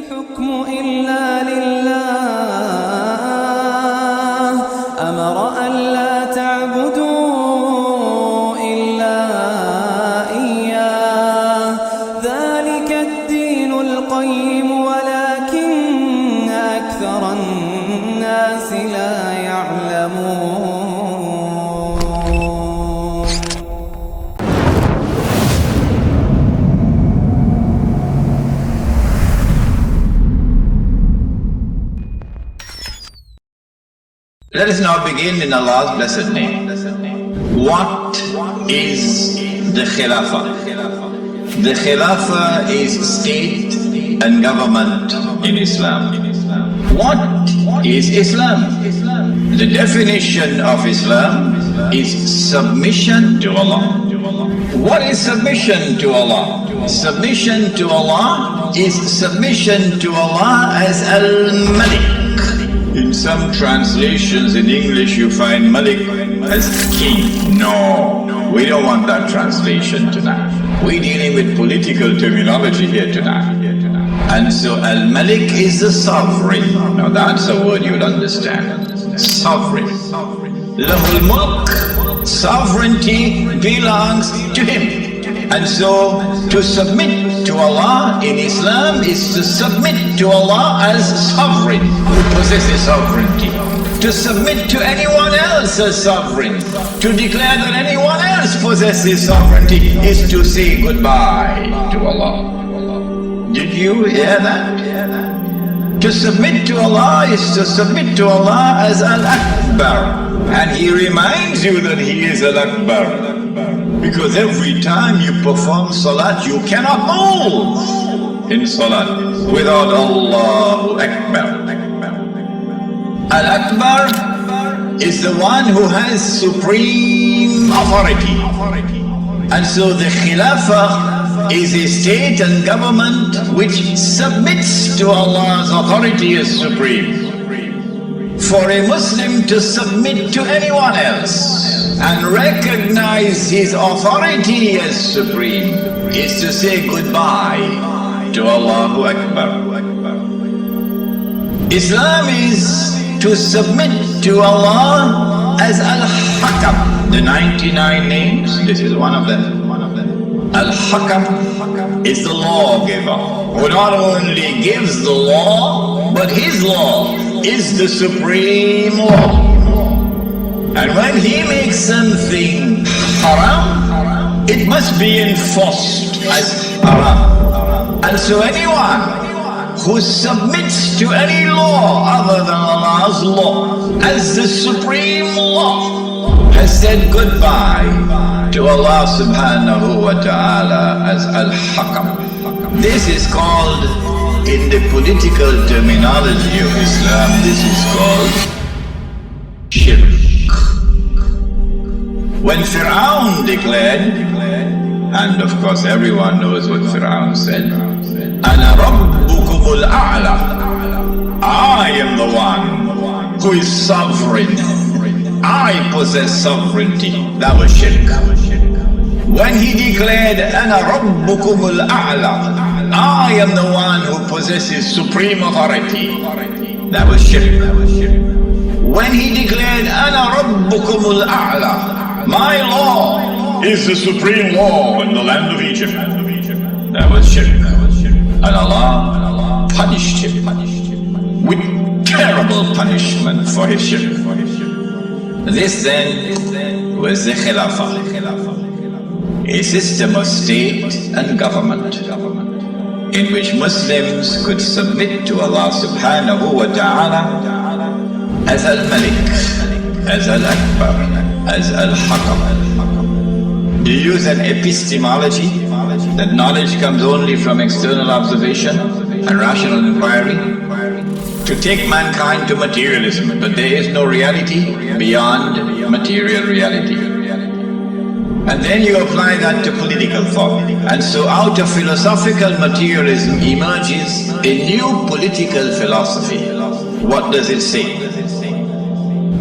الحكم إلا لله أمر ألا تعبدوا إلا إياه ذلك الدين القيم ولكن أكثر الناس لا يعلمون. Let us now begin in Allah's blessed name. What is the Khilafah? The Khilafah is state and government in Islam. What is Islam? The definition of Islam is submission to Allah. What is submission to Allah? Submission to Allah is submission to Allah as Al-Malik. In some translations in English you find Malik as king. No, we don't want that translation tonight. We're dealing with political terminology here tonight. And so Al-Malik is the sovereign. Now that's a word you'll understand. Sovereign. Lahul Mulk, sovereignty belongs to him. And so to submit to Allah in Islam is to submit to Allah as sovereign who possesses sovereignty. To submit to anyone else as sovereign, to declare that anyone else possesses sovereignty is to say goodbye to Allah. Did you hear that? To submit to Allah is to submit to Allah as Al-Akbar. And He reminds you that He is Al-Akbar. Because every time you perform salat, you cannot move in salat without Allahu Akbar. Al-Akbar is the one who has supreme authority. And so the Khilafah is a state and government which submits to Allah's authority as supreme. For a Muslim to submit to anyone else and recognize his authority as supreme is to say goodbye to Allahu Akbar. Islam is to submit to Allah as Al-Hakam. The 99 names, this is one of them. Al-Hakam is the lawgiver who not only gives the law, but his law is the supreme law. And when he makes something haram, it must be enforced as haram. And so anyone who submits to any law other than Allah's law as the supreme law has said goodbye to Allah subhanahu wa ta'ala as Al-Hakam. This is called, in the political terminology of Islam, this is called Shirk. When Fir'aun declared, and of course everyone knows what Fir'aun said, Ana Rabbukumul A'la, I am the one who is sovereign. I possess sovereignty. That was Shirk. When he declared, Ana Rabbukumul A'la, I am the one who possesses supreme authority, that was Shirk. When he declared, Ana Rabbukumul A'la, my law is the supreme law in the land of Egypt, that was Shirk. And Allah punished him with terrible punishment for his Shirk. This then was the Khilafah, a system of state and government in which Muslims could submit to Allah subhanahu wa ta'ala as Al-Malik, as Al-Akbar, as Al-Hakam. Do you use an epistemology, that knowledge comes only from external observation and rational inquiry, to take mankind to materialism, but there is no reality beyond material reality. And then you apply that to political thought. And so out of philosophical materialism emerges a new political philosophy. What does it say?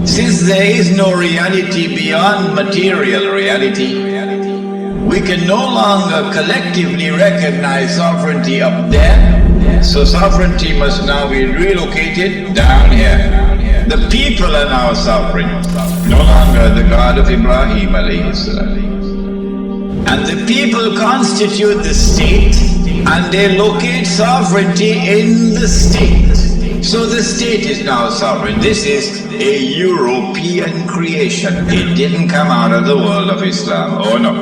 Since there is no reality beyond material reality, we can no longer collectively recognize sovereignty up there So sovereignty must now be relocated down here. The people are now sovereign, no longer the God of Ibrahim alayhi salam. And the people constitute the state, and they locate sovereignty in the state. So the state is now sovereign. This is a European creation. It didn't come out of the world of Islam. Oh no.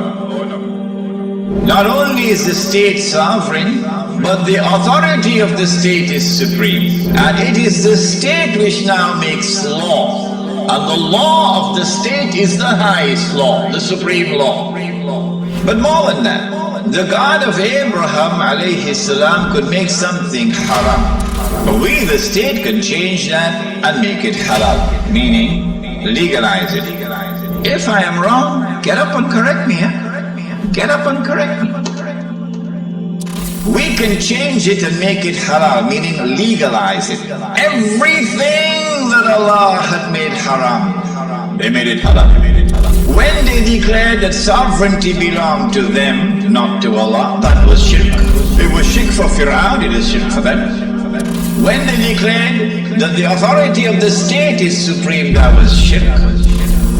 Not only is the state sovereign, but the authority of the state is supreme. And it is the state which now makes law. And the law of the state is the highest law, the supreme law. But more than that, the God of Abraham alayhi salam could make something haram. But we, the state, can change that and make it halal, meaning legalize it. If I am wrong, get up and correct me. Get up and correct me. We can change it and make it halal, meaning legalize it. Everything that Allah had made haram, they made it halal. When they declared that sovereignty belonged to them, not to Allah, that was shirk. It was shirk for Fir'aun, it is shirk for them. When they declared that the authority of the state is supreme, that was shirk.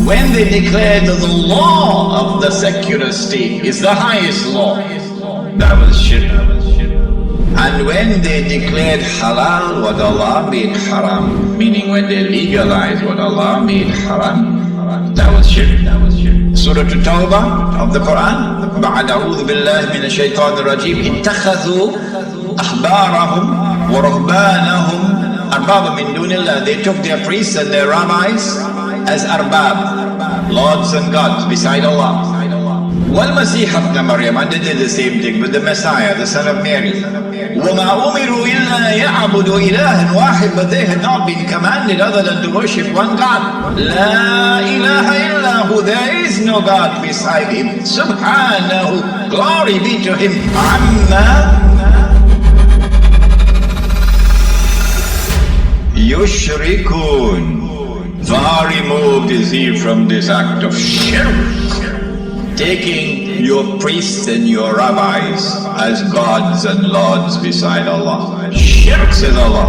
When they declared that the law of the secular state is the highest law, that was shirk. And when they declared halal what Allah made haram, meaning when they legalized what Allah made haram, that was shirk. Surah At-Tawbah of the Quran, بعد أعوذ بالله من الشيطان الرجيم اتخذوا أحبارهم ورهبانهم أربابا من دون الله. They took their priests and their rabbis as arbab, lords and gods beside Allah. وَالْمَسِيحَ ابْنَ مَرْيَمَ, and they did the same thing with the Messiah, the son of Mary. وَمَا أُمِرُوا إِلَّا يَعْبُدُوا إِلَهًا وَاحِدًا, but they had not been commanded other than to worship one God. لَا إِلَهَ إِلَّا هُ, there is no God beside him. Subhanahu, glory be to him. عَمَّا يُشْرِكُونَ, far removed is he from this act of shirk, taking your priests and your rabbis as gods and lords beside Allah. Shirk, says Allah.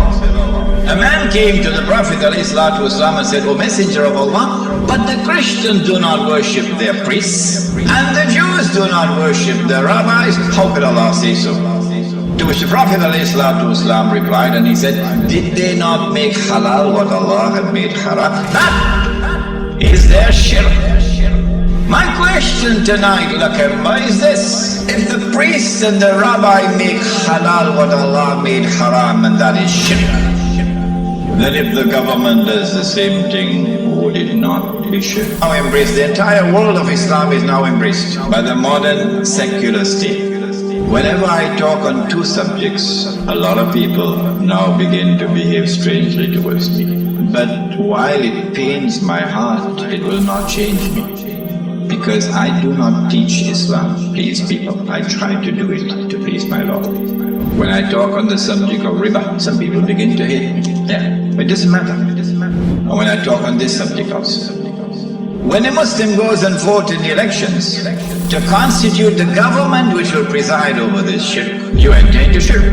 A man came to the Prophet ﷺ and said, O Messenger of Allah, but the Christians do not worship their priests and the Jews do not worship their rabbis. How could Allah say so? To which the Prophet ﷺ replied, and he said, did they not make halal what Allah had made haram? That is their shirk. My question tonight, Lakemba, is this: if the priests and the rabbi make halal what Allah made haram, and that is shirk, then if the government does the same thing, would it not be shirk? Now embraced, the entire world of Islam is now embraced by the modern secular state. Whenever I talk on two subjects, a lot of people now begin to behave strangely towards me. But while it pains my heart, it will not change me. Because I do not teach Islam to please people. I try to do it to please my Lord. When I talk on the subject of riba, some people begin to hate me. Yeah, but it doesn't matter. And when I talk on this subject also. When a Muslim goes and votes in the elections to constitute the government which will preside over this shirk, you enter into shirk.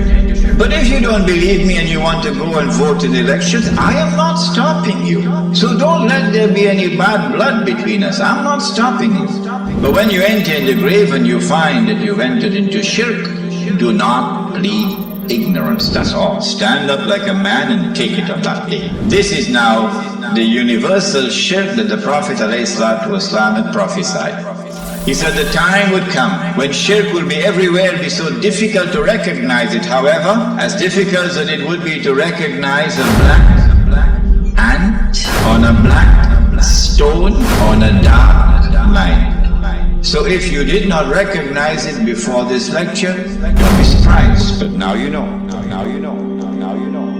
But if you don't believe me and you want to go and vote in the elections, I am not stopping you. So don't let there be any bad blood between us. I'm not stopping you. But when you enter in the grave and you find that you've entered into shirk, do not plead ignorance, that's all. Stand up like a man and take it on that day. This is now the universal shirk that the Prophet ﷺ had prophesied. He said the time would come when shirk will be everywhere, be so difficult to recognize it. However, as difficult as it would be to recognize a black ant on a black stone on a dark night. So if you did not recognize it before this lecture, don't be surprised, but now you know. Now you know. Now you know.